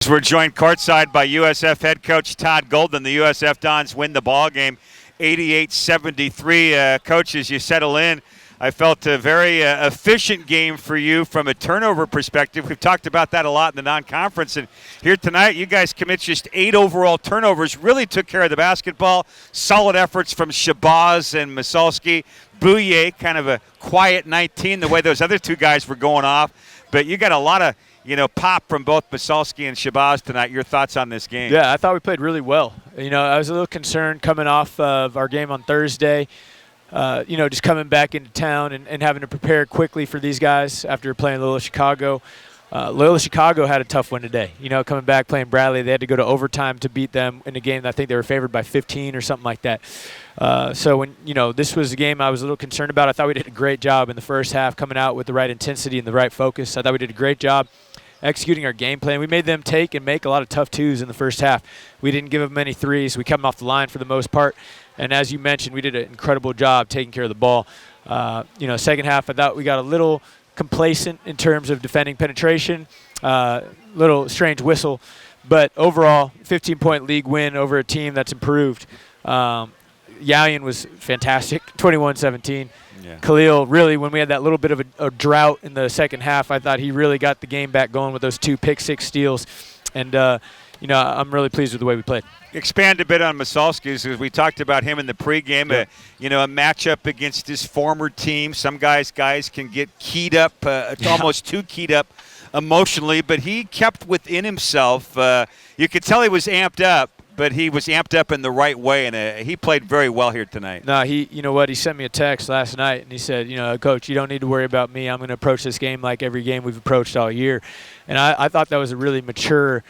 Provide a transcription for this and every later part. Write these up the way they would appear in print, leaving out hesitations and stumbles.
We're joined courtside by USF head coach Todd Golden. The USF Dons win the ball game 88-73. Coach, as you settle in, I felt a very efficient game for you from a turnover perspective. We've talked about that a lot in the non-conference. And here tonight, you guys commit just 8 overall turnovers, really took care of the basketball. Solid efforts from Shabazz and Masalski. Bouye, kind of a quiet 19, the way those other two guys were going off. But you got a lot of pop from both Masalski and Shabazz tonight. Your thoughts on this game? Yeah, I thought we played really well. I was a little concerned coming off of our game on Thursday, just coming back into town and having to prepare quickly for these guys after playing Loyola Chicago. Loyola Chicago had a tough one today. Coming back playing Bradley, they had to go to overtime to beat them in a game that I think they were favored by 15 or something like that. So when, this was a game I was a little concerned about. I thought we did a great job in the first half coming out with the right intensity and the right focus. I thought we did a great job executing our game plan. We made them take and make a lot of tough twos in the first half. We didn't give them many threes. We kept them off the line for the most part. And as you mentioned, we did an incredible job taking care of the ball. Second half, I thought we got a little complacent in terms of defending penetration, little strange whistle. But overall, 15-point league win over a team that's improved. Yayan was fantastic, 21-17. Yeah. Khalil, really, when we had that little bit of a drought in the second half, I thought he really got the game back going with those 2 pick-6 steals. And, I'm really pleased with the way we played. Expand a bit on Masalski, because we talked about him in the pregame, a matchup against his former team. Some guys can get keyed up, almost too keyed up emotionally, but he kept within himself. You could tell he was amped up, but he was amped up in the right way, and he played very well here tonight. No, he sent me a text last night, and he said, Coach, you don't need to worry about me. I'm going to approach this game like every game we've approached all year. And I thought that was a really mature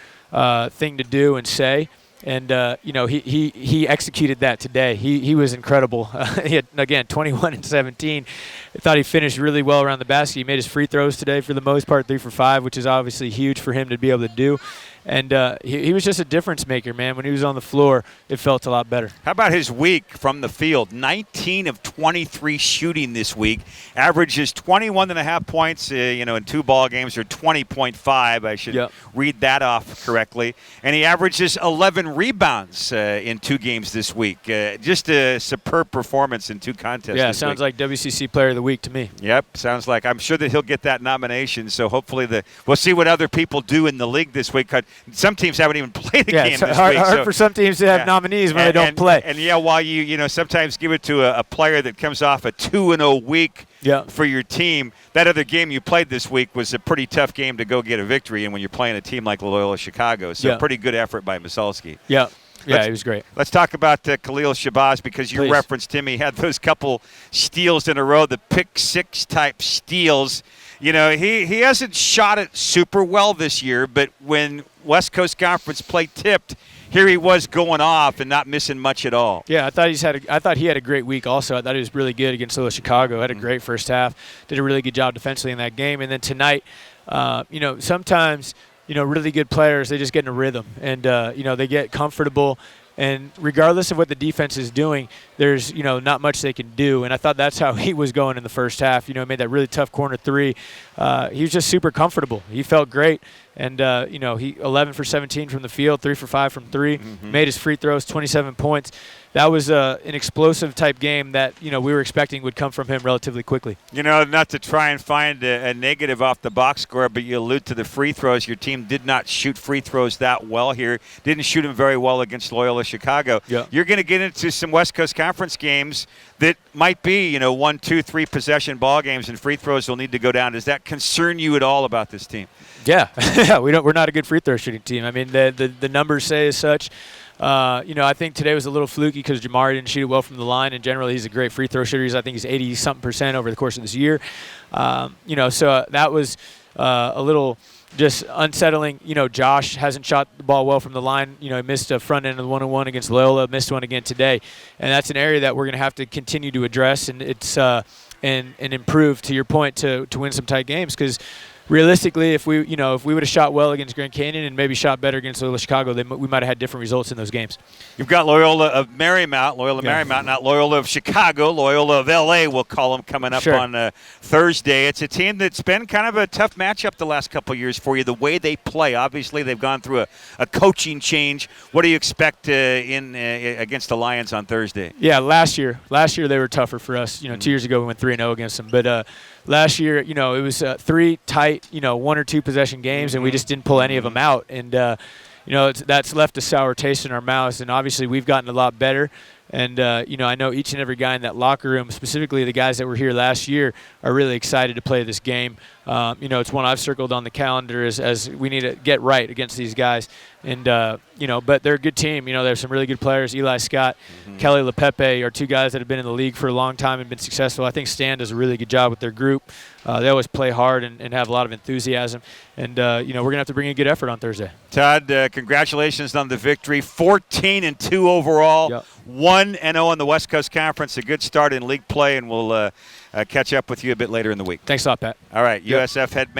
thing to do and say. And, he executed that today. He was incredible. He had, again, 21 and 17. I thought he finished really well around the basket. He made his free throws today for the most part, 3 for 5, which is obviously huge for him to be able to do. And he was just a difference maker, man. When he was on the floor, it felt a lot better. How about his week from the field? 19 of 23 shooting this week. Averages 21.5 points, in 2 ball games, or 20.5. I should read that off correctly. And he averages 11 rebounds in 2 games this week. Just a superb performance in 2 contests. Yeah, this sounds week. Like WCC Player of the Week to me. Yep, sounds like. I'm sure that he'll get that nomination. So hopefully we'll see what other people do in the league this week. Some teams haven't even played a game this week. Hard for some teams to have nominees when they don't play. And while you sometimes give it to a player that comes off a 2-0 week for your team, that other game you played this week was a pretty tough game to go get a victory in when you're playing a team like Loyola Chicago. So pretty good effort by Masalski. Yeah, he was great. Let's talk about Khalil Shabazz, because you referenced him. He had those couple steals in a row, the pick-6 type steals. He hasn't shot it super well this year, but when West Coast Conference play tipped, here he was going off and not missing much at all. Yeah, I thought he had a great week also. I thought he was really good against Loyola Chicago. Had a great first half. Did a really good job defensively in that game. And then tonight, sometimes, really good players, they just get in a rhythm. And, they get comfortable. And regardless of what the defense is doing, there's, not much they can do. And I thought that's how he was going in the first half. He made that really tough corner 3. He was just super comfortable. He felt great. And, he 11 for 17 from the field, 3 for 5 from 3. Made his free throws, 27 points. That was an explosive type game that, we were expecting would come from him relatively quickly. Not to try and find a negative off the box score, but you allude to the free throws. Your team did not shoot free throws that well here. Didn't shoot them very well against Loyola Chicago. Yeah. You're going to get into some West Coast Conference games that might be, 1, 2, 3 possession ball games, and free throws will need to go down. Does that concern you at all about this team? Yeah, we're not a good free throw shooting team. I mean, the numbers say as such. I think today was a little fluky because Jamari didn't shoot it well from the line, and generally he's a great free throw shooter. I think he's 80-something% over the course of this year. So that was a little just unsettling. Josh hasn't shot the ball well from the line. He missed a front end of the 1-on-1 against Loyola, missed one again today. And that's an area that we're going to have to continue to address, and it's and improve, to your point, to win some tight games, because realistically, if we would have shot well against Grand Canyon and maybe shot better against Loyola Chicago, we might have had different results in those games. You've got Loyola of Marymount, Marymount, not Loyola of Chicago, Loyola of LA, we'll call them, coming up on Thursday. It's a team that's been kind of a tough matchup the last couple of years for you, the way they play. Obviously, they've gone through a coaching change. What do you expect against the Lions on Thursday? Yeah, last year they were tougher for us. 2 years ago we went 3-0 against them, but last year, it was 3 tight, 1 or 2 possession games, and we just didn't pull any of them out. And that's left a sour taste in our mouths. And obviously, we've gotten a lot better. And I know each and every guy in that locker room, specifically the guys that were here last year, are really excited to play this game. It's one I've circled on the calendar as we need to get right against these guys. And but they're a good team. There's some really good players. Eli Scott, Kelly LePepe are 2 guys that have been in the league for a long time and been successful. I think Stan does a really good job with their group. They always play hard and have a lot of enthusiasm. And we're gonna have to bring a good effort on Thursday. Todd, congratulations on the victory. 14-2 overall. Yep. 1-0 in the West Coast Conference. A good start in league play, and we'll catch up with you a bit later in the week. Thanks a lot, Pat. All right, USF head man.